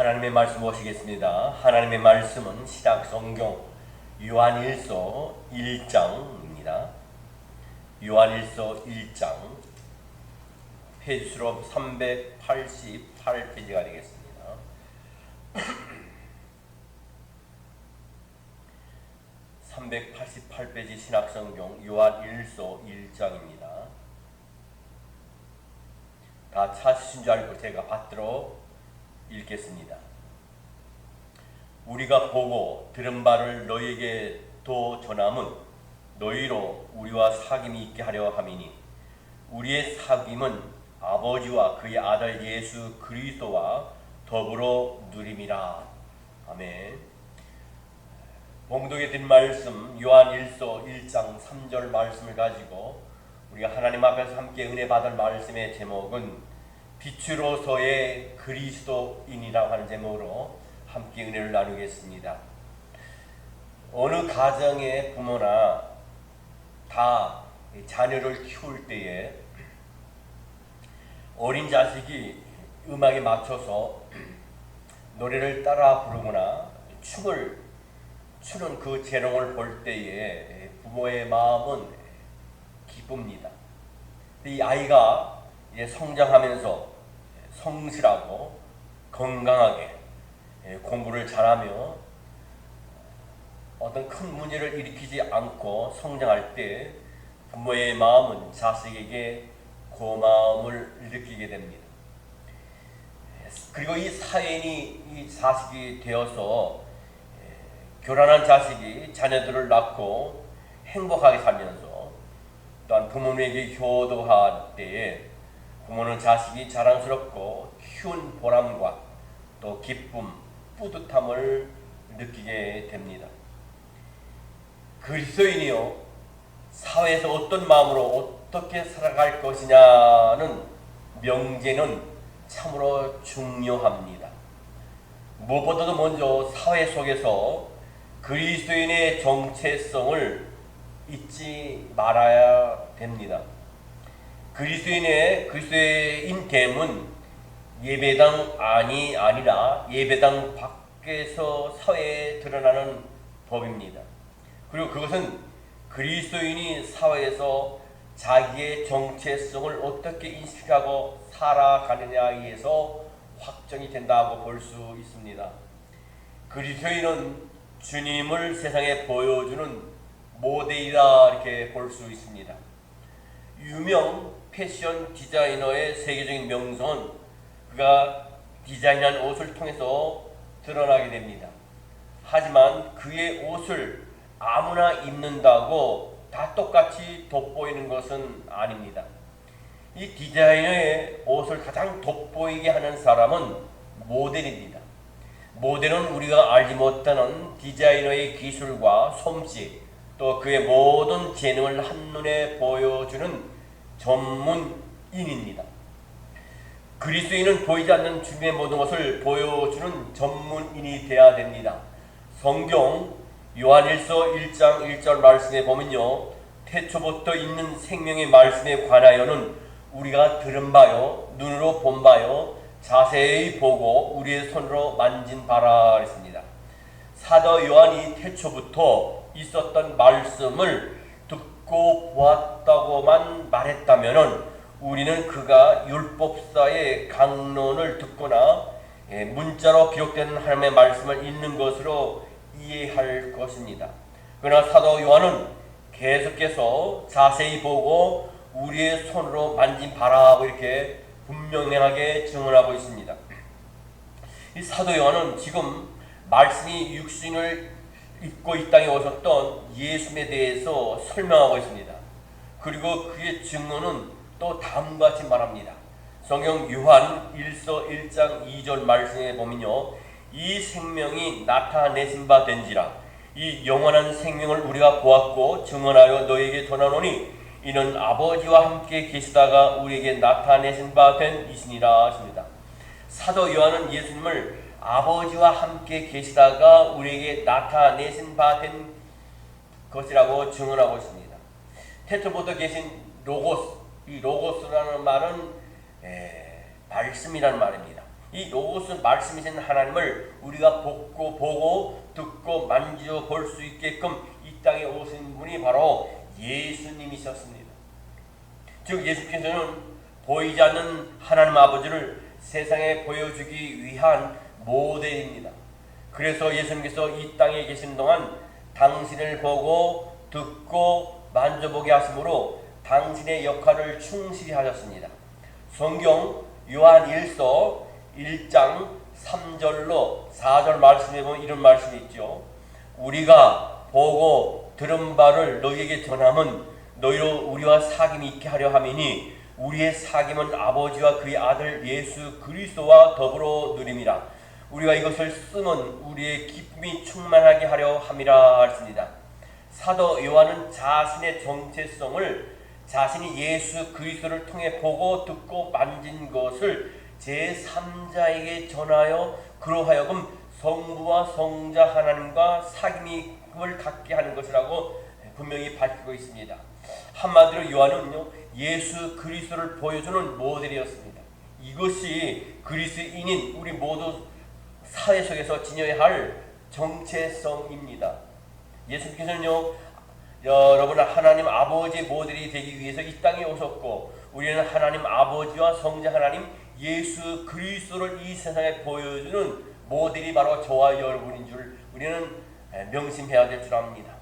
하나님의 말씀 보시겠습니다. 하나님의 말씀은 신약성경 요한일서 1장입니다. 요한일서 1장 페이지수로 388페이지가 되겠습니다. (388페이지) 신약성경 요한일서 1장입니다. 다 찾으신 줄 알고 제가 받들어 읽겠습니다. 우리가 보고 들은 바를 너희에게 더 전함은 너희로 우리와 사귐이 있게 하려 함이니 우리의 사귐은 아버지와 그의 아들 예수 그리스도와 더불어 누림이라. 아멘. 봉독에 든 말씀 요한일서 1장 3절 말씀을 가지고 우리가 하나님 앞에서 함께 은혜 받을 말씀의 제목은 빛으로서의 그리스도인이라고 하는 제목으로 함께 은혜를 나누겠습니다. 어느 가정의 부모나 다 자녀를 키울 때에 어린 자식이 음악에 맞춰서 노래를 따라 부르거나 춤을 추는 그 재롱을 볼 때에 부모의 마음은 기쁩니다. 이 아이가 이제 성장하면서 성실하고 건강하게 공부를 잘하며 어떤 큰 문제를 일으키지 않고 성장할 때 부모의 마음은 자식에게 고마움을 느끼게 됩니다. 그리고 이 사연이 이 자식이 되어서 교란한 자식이 자녀들을 낳고 행복하게 살면서 또한 부모님에게 효도할 때에 부모는 자식이 자랑스럽고 키운 보람과 또 기쁨, 뿌듯함을 느끼게 됩니다. 그리스도인이요 사회에서 어떤 마음으로 어떻게 살아갈 것이냐는 명제는 참으로 중요합니다. 무엇보다도 먼저 사회 속에서 그리스도인의 정체성을 잊지 말아야 됩니다. 그리스도인 됨은 예배당 안이 아니라 예배당 밖에서 사회에 드러나는 법입니다. 그리고 그것은 그리스도인이 사회에서 자기의 정체성을 어떻게 인식하고 살아가느냐에 의해서 확정이 된다고 볼 수 있습니다. 그리스도인은 주님을 세상에 보여주는 모델이다 이렇게 볼 수 있습니다. 유명 패션 디자이너의 세계적인 명성은 그가 디자인한 옷을 통해서 드러나게 됩니다. 하지만 그의 옷을 아무나 입는다고 다 똑같이 돋보이는 것은 아닙니다. 이 디자이너의 옷을 가장 돋보이게 하는 사람은 모델입니다. 모델은 우리가 알지 못하는 디자이너의 기술과 솜씨 또 그의 모든 재능을 한눈에 보여주는 전문인입니다. 그리스도인은 보이지 않는 주님의 모든 것을 보여주는 전문인이 되어야 됩니다. 성경 요한일서 1장 1절 말씀에 보면요, 태초부터 있는 생명의 말씀에 관하여는 우리가 들은 바요 눈으로 본 바요 자세히 보고 우리의 손으로 만진 바라 했습니다. 사도 요한이 태초부터 있었던 말씀을 듣고 보았다고만 말했다면 우리는 그가 율법사의 강론을 듣거나 문자로 기록된 하나님의 말씀을 읽는 것으로 이해할 것입니다. 그러나 사도 요한은 계속해서 자세히 보고 우리의 손으로 만진 바라고 이렇게 분명하게 증언하고 있습니다. 이 사도 요한은 지금 말씀이 육신을 입고 이 땅에 오셨던 예수님에 대해서 설명하고 있습니다. 그리고 그의 증언은 또 다음과 같이 말합니다. 성경 요한 1서 1장 2절 말씀에 보면요, 이 생명이 나타내신 바 된지라 이 영원한 생명을 우리가 보았고 증언하여 너에게 전하노니 이는 아버지와 함께 계시다가 우리에게 나타내신 바 된 이시니라 하십니다. 사도 요한은 예수님을 아버지와 함께 계시다가 우리에게 나타내신 바 된 것이라고 증언하고 있습니다. 태초부터 계신 로고스, 이 로고스라는 말은 말씀이라는 말입니다. 이 이것은 말씀이신 하나님을 우리가 보고 듣고 만져 볼 수 있게끔 이 땅에 오신 분이 바로 예수님이셨습니다. 즉 예수께서는 보이지 않는 하나님 아버지를 세상에 보여주기 위한 모델입니다. 그래서 예수님께서 이 땅에 계신 동안 당신을 보고 듣고 만져보게 하심으로 당신의 역할을 충실히 하셨습니다. 성경 요한 1서 1장 3절로 4절 말씀에 보면 이런 말씀이 있죠. 우리가 보고 들은 바를 너희에게 전함은 너희로 우리와 사귐이 있게 하려 함이니 우리의 사귐은 아버지와 그의 아들 예수 그리스도와 더불어 누림이라. 우리가 이것을 쓰면 우리의 기쁨이 충만하게 하려 함이라 하였습니다. 사도 요한은 자신의 정체성을 자신이 예수 그리스도를 통해 보고 듣고 만진 것을 제3자에게 전하여 그로 하여금 성부와 성자 하나님과 사귐을 갖게 하는 것이라고 분명히 밝히고 있습니다. 한마디로 요한은요, 예수 그리스도를 보여주는 모델이었습니다. 이것이 그리스도인인 우리 모두 사회 속에서 지녀야 할 정체성입니다. 예수께서는요, 여러분 하나님 아버지의 모델이 되기 위해서 이 땅에 오셨고 우리는 하나님 아버지와 성자 하나님 예수 그리스도를 이 세상에 보여주는 모델이 바로 저와 여러분인 줄 우리는 명심해야 될 줄 압니다.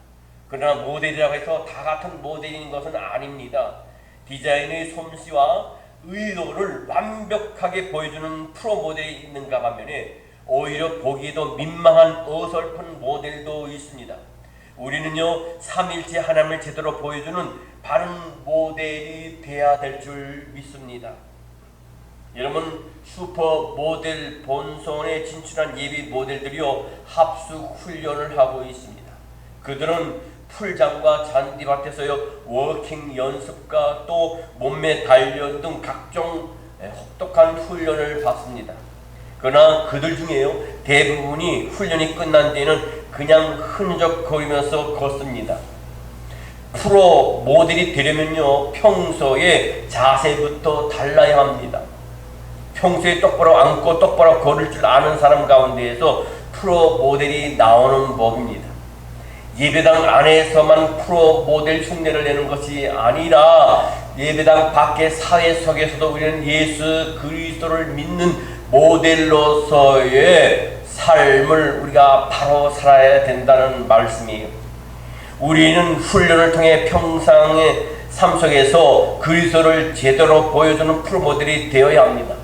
그러나 모델이라고 해서 다 같은 모델인 것은 아닙니다. 디자인의 솜씨와 의도를 완벽하게 보여주는 프로 모델이 있는가 반면에 오히려 보기에도 민망한 어설픈 모델도 있습니다. 우리는요, 삼일체 하나님을 제대로 보여주는 바른 모델이 되어야 될 줄 믿습니다. 여러분, 슈퍼 모델 본선에 진출한 예비 모델들이요, 합숙 훈련을 하고 있습니다. 그들은 풀장과 잔디밭에서요, 워킹 연습과 또 몸매 단련 등 각종 혹독한 훈련을 받습니다. 그러나 그들 중에요, 대부분이 훈련이 끝난 뒤에는 그냥 흐느적거리면서 걷습니다. 프로 모델이 되려면요, 평소에 자세부터 달라야 합니다. 평소에 똑바로 앉고 똑바로 걸을 줄 아는 사람 가운데에서 프로 모델이 나오는 법입니다. 예배당 안에서만 프로 모델 흉내를 내는 것이 아니라 예배당 밖의 사회 속에서도 우리는 예수 그리스도를 믿는 모델로서의 삶을 우리가 바로 살아야 된다는 말씀이에요. 우리는 훈련을 통해 평상의 삶 속에서 그리스도를 제대로 보여주는 프로모델이 되어야 합니다.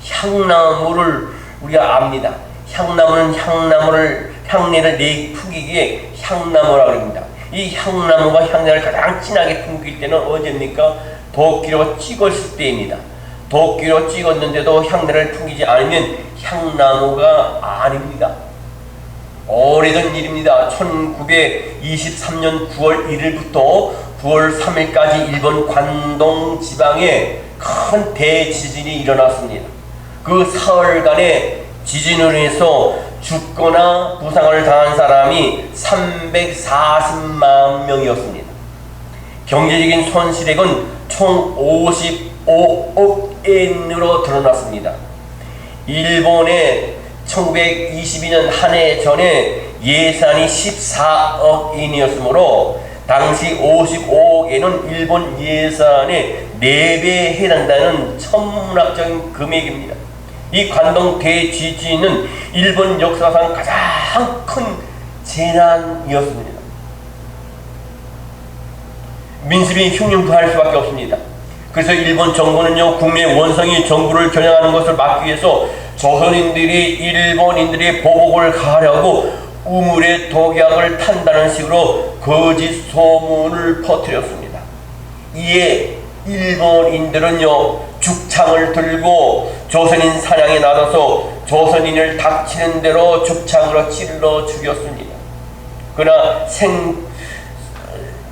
향나무를 우리가 압니다. 향나무는 향내를 내뿜기에 향나무라고 합니다. 이 향나무가 향내를 가장 진하게 풍길 때는 언제입니까? 도끼로 찍었을 때입니다. 도끼로 찍었는데도 향내를 풍기지 않으면 향나무가 아닙니다. 오래전 일입니다. 1923년 9월 1일부터 9월 3일까지 일본 관동 지방에 큰 대지진이 일어났습니다. 그 사흘간의 지진으로 인해서 죽거나 부상을 당한 사람이 340만 명이었습니다. 경제적인 손실액은 총 55억 엔으로 드러났습니다. 일본의 1922년 한 해 전에 예산이 14억 엔이었으므로 당시 55억엔은 일본 예산의 4배에 해당되는 천문학적인 금액입니다. 이 관동 대지진은 일본 역사상 가장 큰 재난이었습니다. 민심이 흉흉부할 수밖에 없습니다. 그래서 일본 정부는요, 국내 원성이 정부를 겨냥하는 것을 막기 위해서 조선인들이 일본인들의 보복을 가하려고 우물에 독약을 탄다는 식으로 거짓 소문을 퍼뜨렸습니다. 이에 일본인들은요, 죽창을 들고 조선인 사냥에 나서서 조선인을 닥치는 대로 죽창으로 찔러 죽였습니다. 그러나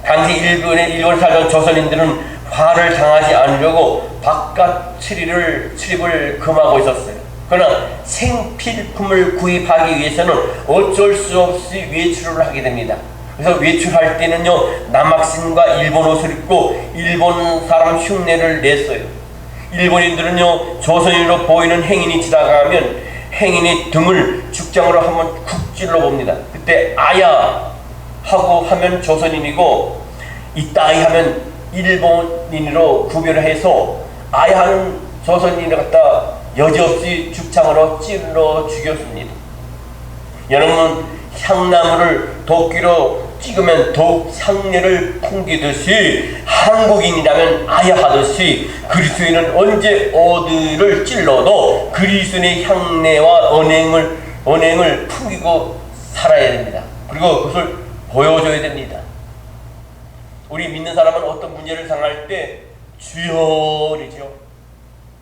당시 일본에 살던 조선인들은 화를 당하지 않으려고 바깥 출입을 금하고 있었어요. 그러나 생필품을 구입하기 위해서는 어쩔 수 없이 외출을 하게 됩니다. 그래서 외출할 때는요, 남학생과 일본 옷을 입고 일본 사람 흉내를 냈어요. 일본인들은요, 조선인으로 보이는 행인이 지나가면 행인의 등을 죽장으로 한번 쿡 찔러봅니다. 그때 아야 하고 하면 조선인이고 이따이 하면 일본인으로 구별을 해서 아야 하는 조선인을 갖다 여지없이 죽창으로 찔러 죽였습니다. 여러분, 향나무를 도끼로 찍으면 더욱 향내를 풍기듯이 한국인이라면 아야하듯이 그리스도인은 언제 어디를 찔러도 그리스도인의 향내와 언행을 풍기고 살아야 됩니다. 그리고 그것을 보여줘야 됩니다. 우리 믿는 사람은 어떤 문제를 당할 때 주여이죠.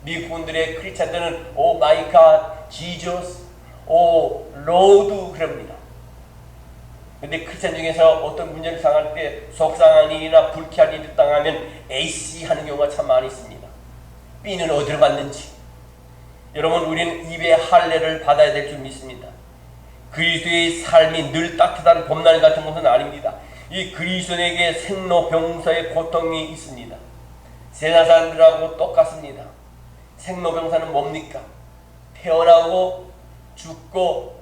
미국 분들의 크리스찬들은 오 마이 갓, 지저스, 오 로드 그럽니다. 근데 크리스찬 중에서 어떤 문제를 당할 때 속상한 일이나 불쾌한 일을 당하면 AC 하는 경우가 참 많이 있습니다. B는 어디로 갔는지. 여러분, 우리는 입에 할례를 받아야 될 줄 믿습니다. 그리스도의 삶이 늘 따뜻한 봄날 같은 것은 아닙니다. 이 그리스도에게 생로병사의 고통이 있습니다. 세상 사람들하고 똑같습니다. 생로병사는 뭡니까? 태어나고 죽고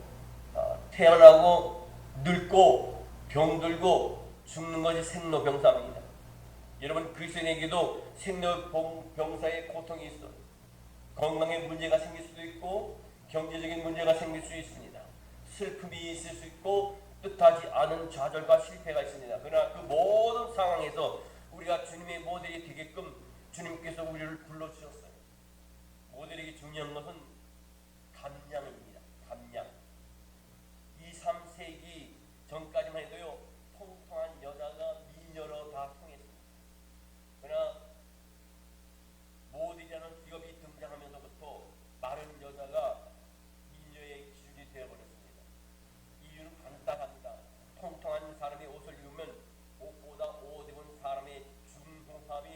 태어나고 늙고 병들고 죽는 것이 생로병사입니다. 여러분, 그리스도인에게도 생로병사의 고통이 있어요. 건강에 문제가 생길 수도 있고 경제적인 문제가 생길 수 있습니다. 슬픔이 있을 수 있고 뜻하지 않은 좌절과 실패가 있습니다. 그러나 그 모든 상황에서 우리가 주님의 모델이 되게끔 주님께서 우리를 불러주셨어요. 모델에게 중요한 것은 감량입니다. 감량. 2, 3세기 전까지만 해도요, 통통한 여자가 미녀로 다 통했습니다. 그러나 모델이라는 직업이 등장하면서부터 마른 여자가 미녀의 기준이 되어버렸습니다. 이유는 간단합니다. 통통한 사람이 옷을 입으면 옷보다 옷 입은 사람의 중성함이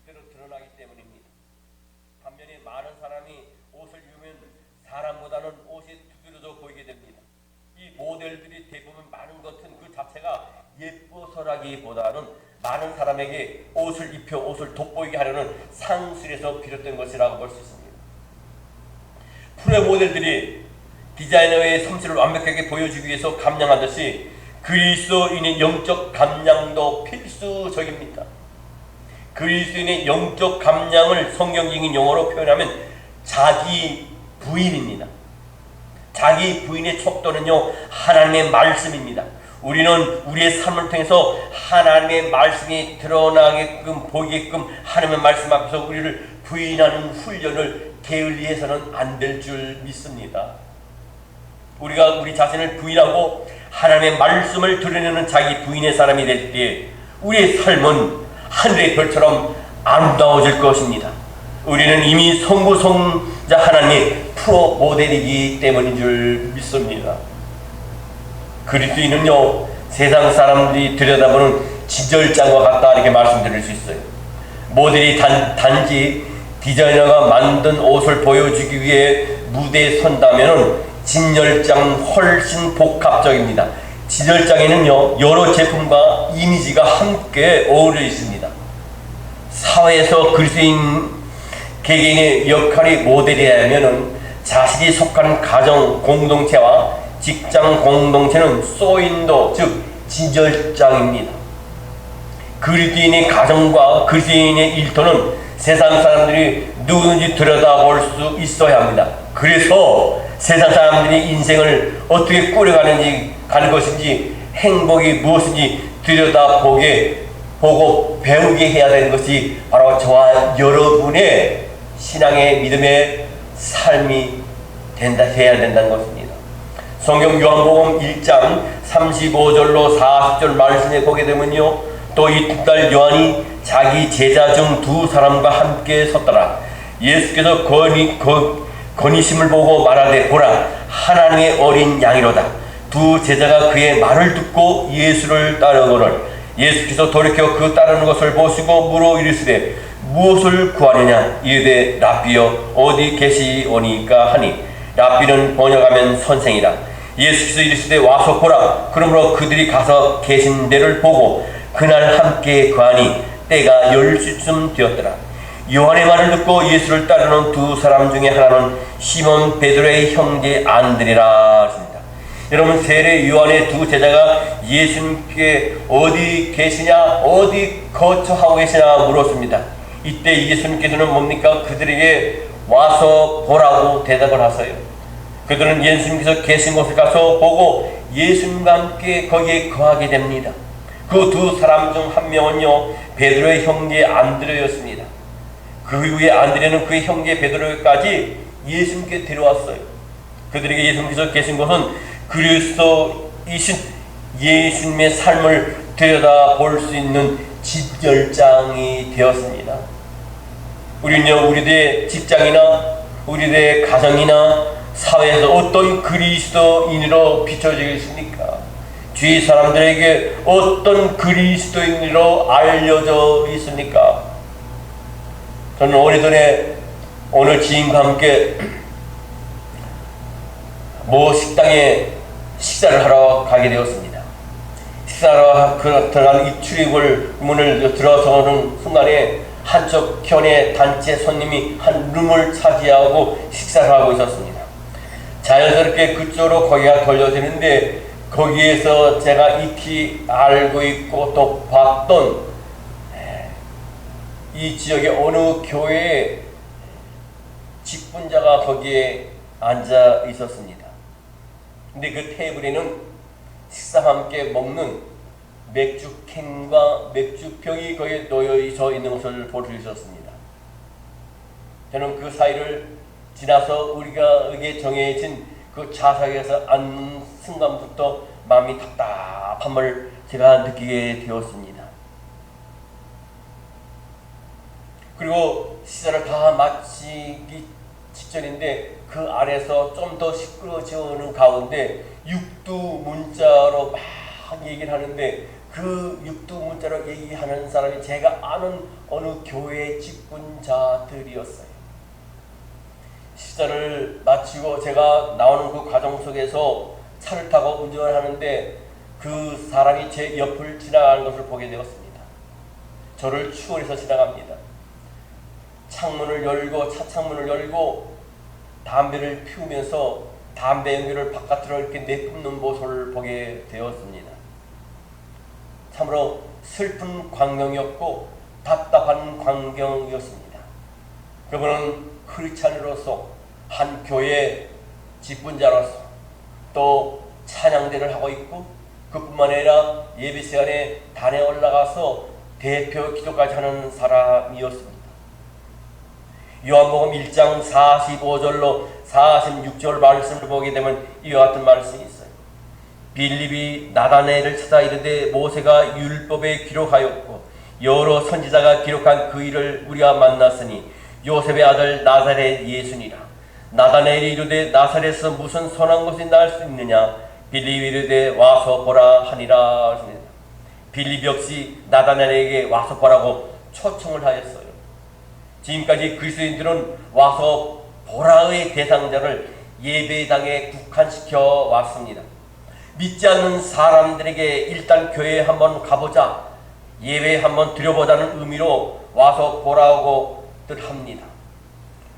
그대로 드러나기 때문입니다. 반면에 마른 사람이 옷을 입으면 사람보다는 옷이 두드러져 보이게 됩니다. 이 모델들이 대부분 마른 것은 그 자체가 예뻐서라기보다는 많은 사람에게 옷을 입혀 옷을 돋보이게 하려는 상술에서 비롯된 것이라고 볼 수 있습니다. 프로 모델들이 디자이너의 솜씨를 완벽하게 보여주기 위해서 감량하듯이 그리스도인의 영적 감량도 필수적입니다. 그리스도인의 영적 감량을 성경적인 용어로 표현하면 자기 부인입니다. 자기 부인의 척도는요, 하나님의 말씀입니다. 우리는 우리의 삶을 통해서 하나님의 말씀이 드러나게끔 보이게끔 하나님의 말씀 앞에서 우리를 부인하는 훈련을 게을리해서는 안 될 줄 믿습니다. 우리가 우리 자신을 부인하고 하나님의 말씀을 드러내는 자기 부인의 사람이 될 때 우리의 삶은 하늘의 별처럼 아름다워질 것입니다. 우리는 이미 성부성자 하나님의 프로 모델이기 때문인 줄 믿습니다. 그리스도인은요, 세상 사람들이 들여다보는 지절장과 같다 이렇게 말씀드릴 수 있어요. 모델이 단지 디자이너가 만든 옷을 보여주기 위해 무대에 선다면 진열장은 훨씬 복합적입니다. 진열장에는요, 여러 제품과 이미지가 함께 어우러져 있습니다. 사회에서 그리스도인 개개인의 역할이 모델이라면 자신이 속한 가정 공동체와 직장 공동체는 소인도 즉 진열장입니다. 그리스도인의 가정과 그리스도인의 일터는 세상 사람들이 누구든지 들여다볼 수 있어야 합니다. 그래서 세상 사람들이 인생을 어떻게 꾸려가는 것인지 행복이 무엇인지 들여다보고 배우게 해야 되는 것이 바로 저와 여러분의 신앙의 믿음의 삶이 해야 된다는 것입니다. 성경 요한복음 1장 35절로 40절 말씀에 보게 되면요, 또 이튿날 요한이 자기 제자 중 두 사람과 함께 섰더라. 예수께서 건의심을 보고 말하되 보라, 하나님의 어린 양이로다. 두 제자가 그의 말을 듣고 예수를 따르거늘 예수께서 돌이켜 그 따르는 것을 보시고 물어 이르시되 무엇을 구하느냐? 이르되 랍비여 어디 계시오니까 하니, 랍비는 번역하면 선생이라. 예수께서 이르시되 와서 보라. 그러므로 그들이 가서 계신 데를 보고 그날 함께 거하니 때가 10시쯤 되었더라. 요한의 말을 듣고 예수를 따르는 두 사람 중에 하나는 시몬 베드로의 형제 안드레라 했습니다. 여러분, 세례 요한의 두 제자가 예수님께 어디 계시냐, 어디 거처하고 계시냐 물었습니다. 이때 예수님께서는 뭡니까? 그들에게 와서 보라고 대답을 하세요. 그들은 예수님께서 계신 곳에 가서 보고 예수님과 함께 거기에 거하게 됩니다. 그 두 사람 중 한 명은요, 베드로의 형제 안드레였습니다. 그 이후에 안드레는 그의 형제 베드로까지 예수님께 데려왔어요. 그들에게 예수님께서 계신 곳은 그리스도이신 예수님의 삶을 들여다볼 수 있는 집열장이 되었습니다. 우리는요, 우리들의 직장이나 우리들의 가정이나 사회에서 어떤 그리스도인으로 비춰지겠습니까? 주위 사람들에게 어떤 그리스도인으로 알려져 있습니까? 저는 오래전에 어느 지인과 함께 모 식당에 식사를 하러 가게 되었습니다. 식사하러 들어가는 이 출입을 문을 들어서는 순간에 한쪽 견해 단체 손님이 한 룸을 차지하고 식사를 하고 있었습니다. 자연스럽게 그쪽으로 거기가 돌려지는데, 거기에서 제가 익히 알고 있고 또 봤던 이 지역의 어느 교회의 직분자가 거기에 앉아 있었습니다. 근데 그 테이블에는 식사와 함께 먹는 맥주캔과 맥주병이 거기에 놓여져 있는 것을 볼 수 있었습니다. 저는 그 사이를 지나서 우리가 여기에 정해진 그 좌석에서 앉는 순간부터 마음이 답답함을 제가 느끼게 되었습니다. 그리고 식사를 다 마치기 직전인데 그 안에서 좀 더 시끄러워지는 가운데 육두문자로 막 얘기를 하는데, 그 육두문자로 얘기하는 사람이 제가 아는 어느 교회 직분자들이었어요. 식사를 마치고 제가 나오는 그 과정 속에서 차를 타고 운전을 하는데 그 사람이 제 옆을 지나가는 것을 보게 되었습니다. 저를 추월해서 지나갑니다. 창문을 열고, 차 창문을 열고 담배를 피우면서 담배 연기를 바깥으로 이렇게 내뿜는 모습을 보게 되었습니다. 참으로 슬픈 광경이었고 답답한 광경이었습니다. 그분은 크리스찬으로서, 한 교회 직분자로서, 또 찬양대를 하고 있고, 그뿐만 아니라 예배 시간에 단에 올라가서 대표 기도까지 하는 사람이었습니다. 요한복음 1장 45절로 46절 말씀을 보게 되면 이와 같은 말씀이 있어요. 빌립이 나다나엘을 찾아 이르되 모세가 율법에 기록하였고 여러 선지자가 기록한 그 일을 우리가 만났으니 요셉의 아들 나사렛 예수니라. 나다나엘이 이르되 나사렛에서 무슨 선한 것이 날 수 있느냐. 빌립이 이르되 와서 보라 하니라. 빌립 역시 나다나엘에게 와서 보라고 초청을 하였어요. 지금까지 그리스도인들은 와서 보라의 대상자를 예배당에 국한시켜 왔습니다. 믿지 않는 사람들에게 일단 교회에 한번 가보자, 예배에 한번 드려보자는 의미로 와서 보라고들 합니다.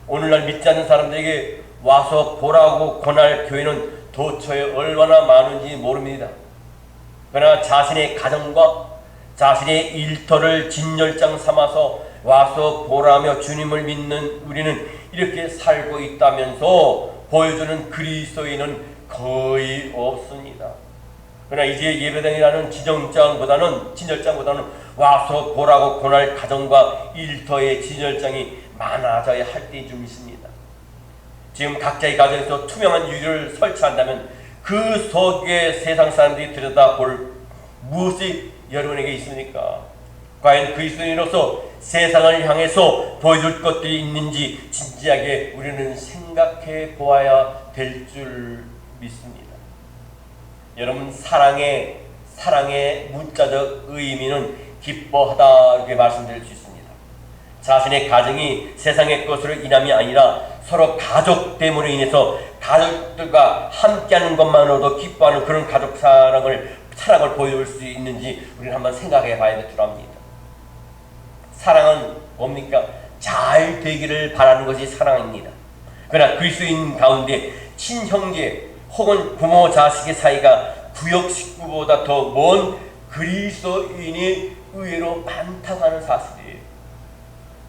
오늘날 믿지 않는 사람들에게 와서 보라고 권할 교회는 도처에 얼마나 많은지 모릅니다. 그러나 자신의 가정과 자신의 일터를 진열장 삼아서 와서 보라며 주님을 믿는 우리는 이렇게 살고 있다면서 보여주는 그리스도인은 거의 없습니다. 그러나 이제 예배당이라는 진열장보다는 와서 보라고 권할 가정과 일터의 진열장이 많아져야 할 때쯤 있습니다. 지금 각자의 가정에서 투명한 유리를 설치한다면 그 속에 세상 사람들이 들여다볼 무엇이 여러분에게 있습니까? 과연 그리스도인으로서 세상을 향해서 보여줄 것들이 있는지 진지하게 우리는 생각해 보아야 될 줄 믿습니다. 여러분, 사랑의 문자적 의미는 기뻐하다, 이렇게 말씀드릴 수 있습니다. 자신의 가정이 세상의 것으로 인함이 아니라 서로 가족됨으로 인해서 가족들과 함께하는 것만으로도 기뻐하는 그런 가족 사랑을 보여줄 수 있는지 우리는 한번 생각해 봐야 될 줄 압니다. 사랑은 뭡니까? 잘 되기를 바라는 것이 사랑입니다. 그러나 그리스도인 가운데 친형제 혹은 부모 자식의 사이가 구역 식구보다 더 먼 그리스도인이 의외로 많다고 하는 사실이에요.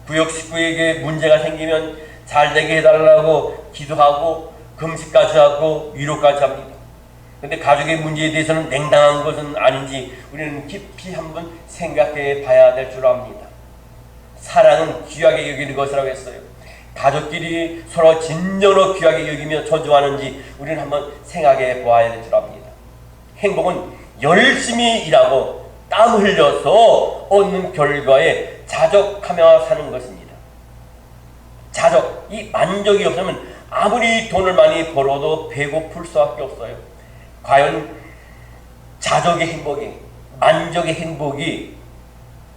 구역 식구에게 문제가 생기면 잘되게 해달라고 기도하고 금식까지 하고 위로까지 합니다. 그런데 가족의 문제에 대해서는 냉담한 것은 아닌지 우리는 깊이 한번 생각해 봐야 될 줄 압니다. 사랑은 귀하게 여기는 것이라고 했어요. 가족끼리 서로 진정으로 귀하게 여기며 존중하는지 우리는 한번 생각해 보아야 될 줄 압니다. 행복은 열심히 일하고 땀 흘려서 얻는 결과에 자족하며 사는 것입니다. 자족, 이 만족이 없으면 아무리 돈을 많이 벌어도 배고플 수밖에 없어요. 과연 자족의 행복이, 만족의 행복이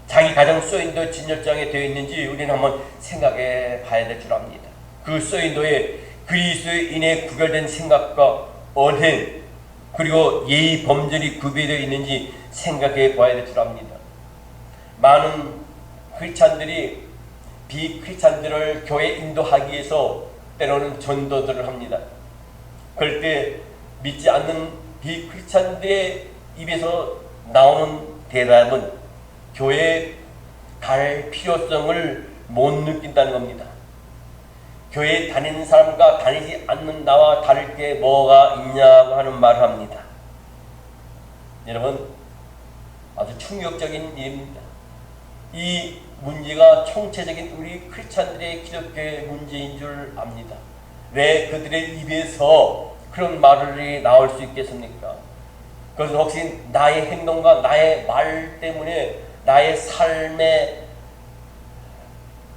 자기 가정 소인도 진열장에 되어 있는지 우리는 한번 생각해 봐야 될 줄 압니다. 그 소인도에 그리스도인의 구별된 생각과 언행 그리고 예의 범절이 구비되어 있는지 생각해 봐야 될 줄 압니다. 많은 크리스찬들이 비크리스찬들을 교회 인도하기 위해서 때로는 전도들을 합니다. 그럴 때 믿지 않는 비크리스찬들의 입에서 나오는 대답은 교회에 갈 필요성을 못 느낀다는 겁니다. 교회에 다니는 사람과 다니지 않는 나와 다를 게 뭐가 있냐고 하는 말을 합니다. 여러분, 아주 충격적인 일입니다. 이 문제가 총체적인 우리 크리스찬들의 기독교의 문제인 줄 압니다. 왜 그들의 입에서 그런 말이 나올 수 있겠습니까? 그것은 혹시 나의 행동과 나의 말 때문에 나의 삶의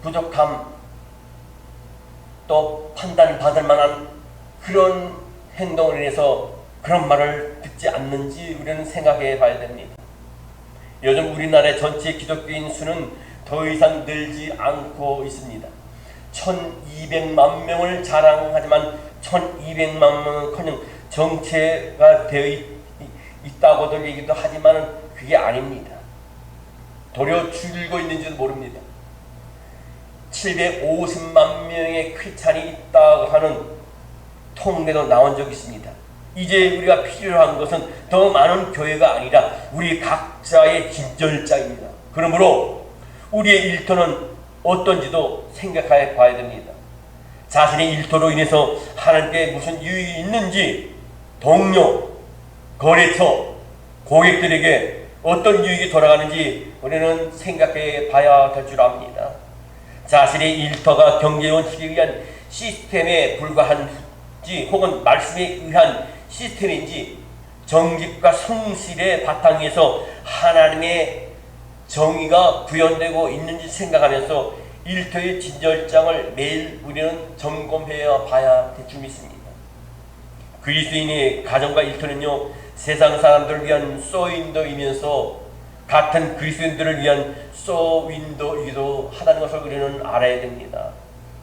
부족함 또 판단받을 만한 그런 행동을 인해서 그런 말을 듣지 않는지 우리는 생각해 봐야 됩니다. 요즘 우리나라의 전체 기독교인 수는 더 이상 늘지 않고 있습니다. 1200만 명을 자랑하지만 1200만 명은커녕 정체가 되어 있다고들 얘기도 하지만 그게 아닙니다. 도리어 줄고 있는지도 모릅니다. 750만 명의 크리스찬이 있다고 하는 통계도 나온 적이 있습니다. 이제 우리가 필요한 것은 더 많은 교회가 아니라 우리 각자의 진절자입니다. 그러므로 우리의 일터는 어떤지도 생각해 봐야 됩니다. 자신의 일터로 인해서 하나님께 무슨 유익이 있는지 동료, 거래처, 고객들에게 어떤 유익이 돌아가는지 우리는 생각해 봐야 될 줄 압니다. 자신의 일터가 경제 원칙에 의한 시스템에 불과한지 혹은 말씀에 의한 시스템인지 정직과 성실의 바탕에서 하나님의 정의가 구현되고 있는지 생각하면서 일터의 진절장을 매일 우리는 점검해 봐야 될 줄 믿습니다. 그리스도인의 가정과 일터는요, 세상 사람들을 위한 소윈도이면서 같은 그리스도인들을 위한 소윈도이기도 하다는 것을 우리는 알아야 됩니다.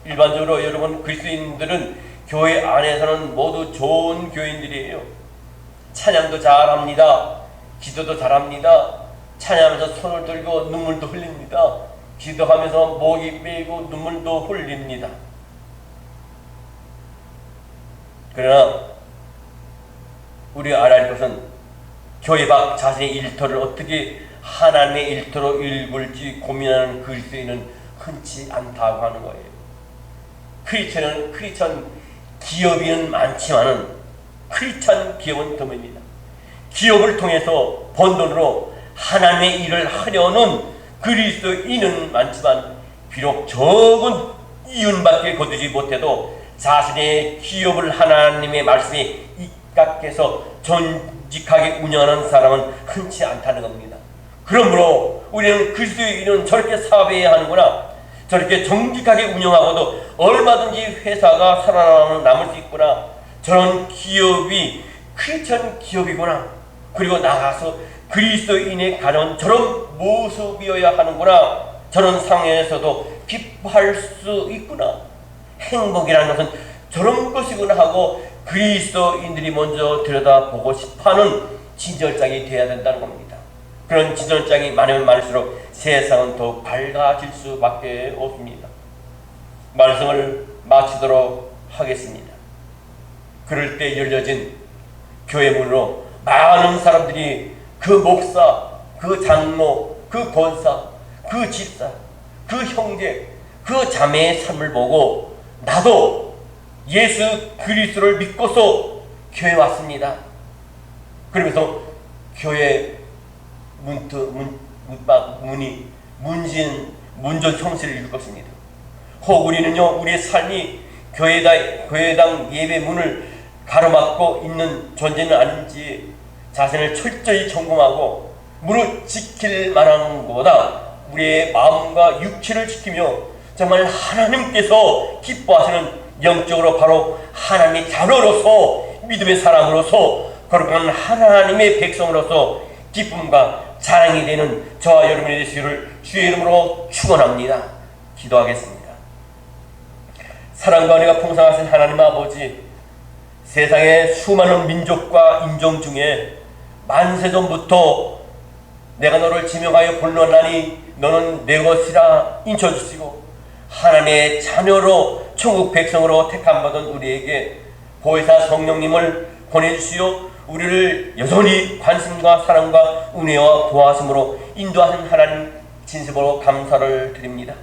일반적으로 여러분 그리스도인들은 교회 안에서는 모두 좋은 교인들이에요. 찬양도 잘합니다. 기도도 잘합니다. 찬양하면서 손을 들고 눈물도 흘립니다. 기도하면서 목이 메이고 눈물도 흘립니다. 그러나 우리가 알아야 할 것은 교회 밖 자신의 일터를 어떻게 하나님의 일터로 일굴지 고민하는 그리스도인은 흔치 않다고 하는 거예요. 크리스천 기업인은 많지만은 크리스천 기업은 드뭅니다. 기업을 통해서 번 돈으로 하나님의 일을 하려는 그리스도인은 많지만 비록 적은 이윤밖에 거두지 못해도 자신의 기업을 하나님의 말씀에 입각해서 정직하게 운영하는 사람은 흔치 않다는 겁니다. 그러므로 우리는 그리스도인은 저렇게 사업해야 하는구나, 저렇게 정직하게 운영하고도 얼마든지 회사가 살아남을 수 있구나, 저런 기업이 크리스천 기업이구나, 그리고 나가서 그리스도인의 가정은 저런 모습이어야 하는구나, 저런 상황에서도 기뻐할 수 있구나, 행복이라는 것은 저런 것이구나 하고 그리스도인들이 먼저 들여다보고 싶어하는 진절장이 되어야 된다는 겁니다. 그런 진절장이 많으면 많을수록 세상은 더욱 밝아질 수밖에 없습니다. 말씀을 마치도록 하겠습니다. 그럴 때 열려진 교회 문으로 많은 사람들이 그 목사, 그 장로, 그 권사, 그 집사, 그 형제, 그 자매의 삶을 보고 나도 예수 그리스도를 믿고서 교회에 왔습니다. 그러면서 교회 문전 성실을 이룰 것입니다. 혹 우리는요, 우리의 삶이 교회당 예배 문을 가로막고 있는 존재는 아닌지 자신을 철저히 점검하고 문을 지킬 만한 것보다 우리의 마음과 육체를 지키며 정말 하나님께서 기뻐하시는 영적으로 바로 하나님의 자녀로서 믿음의 사람으로서 거룩한 하나님의 백성으로서 기쁨과 자랑이 되는 저와 여러분이 되시기를 주의 이름으로 축원합니다. 기도하겠습니다. 사랑과 은혜가 풍성하신 하나님 아버지, 세상의 수많은 민족과 인종 중에 만세전부터 내가 너를 지명하여 불렀나니 너는 내 것이라 인쳐주시고 하나님의 자녀로 천국 백성으로 택함받은 우리에게 보혜사 성령님을 보내주시어 우리를 여전히 관심과 사랑과 은혜와 보호하심으로 인도하신 하나님 진심으로 감사를 드립니다.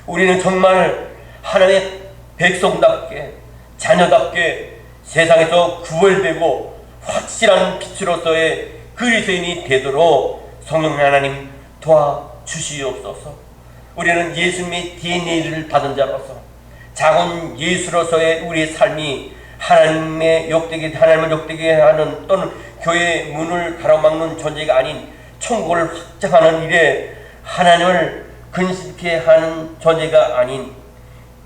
우리는 정말 하나님의 백성답게 자녀답게 세상에서 구별되고 확실한 빛으로서의 그리스도인이 되도록 성령 하나님 도와주시옵소서. 우리는 예수님의 DNA를 받은 자로서 작은 예수로서의 우리의 삶이 하나님을 욕되게 하는 또는 교회의 문을 가로막는 존재가 아닌 천국을 확장하는 일에 하나님을 근심케 하는 존재가 아닌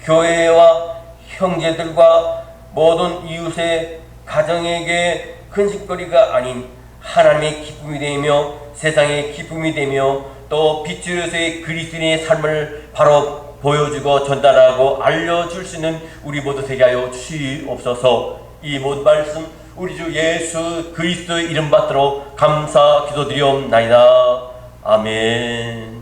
교회와 형제들과 모든 이웃의 가정에게 근심거리가 아닌 하나님의 기쁨이 되며 세상의 기쁨이 되며 또 빛으로서의 그리스도인의 삶을 바로 보여주고 전달하고 알려줄 수 있는 우리 모두 되게 하여 주시옵소서. 이 모든 말씀 우리 주 예수 그리스도의 이름 받들어 감사 기도드리옵나이다. 아멘.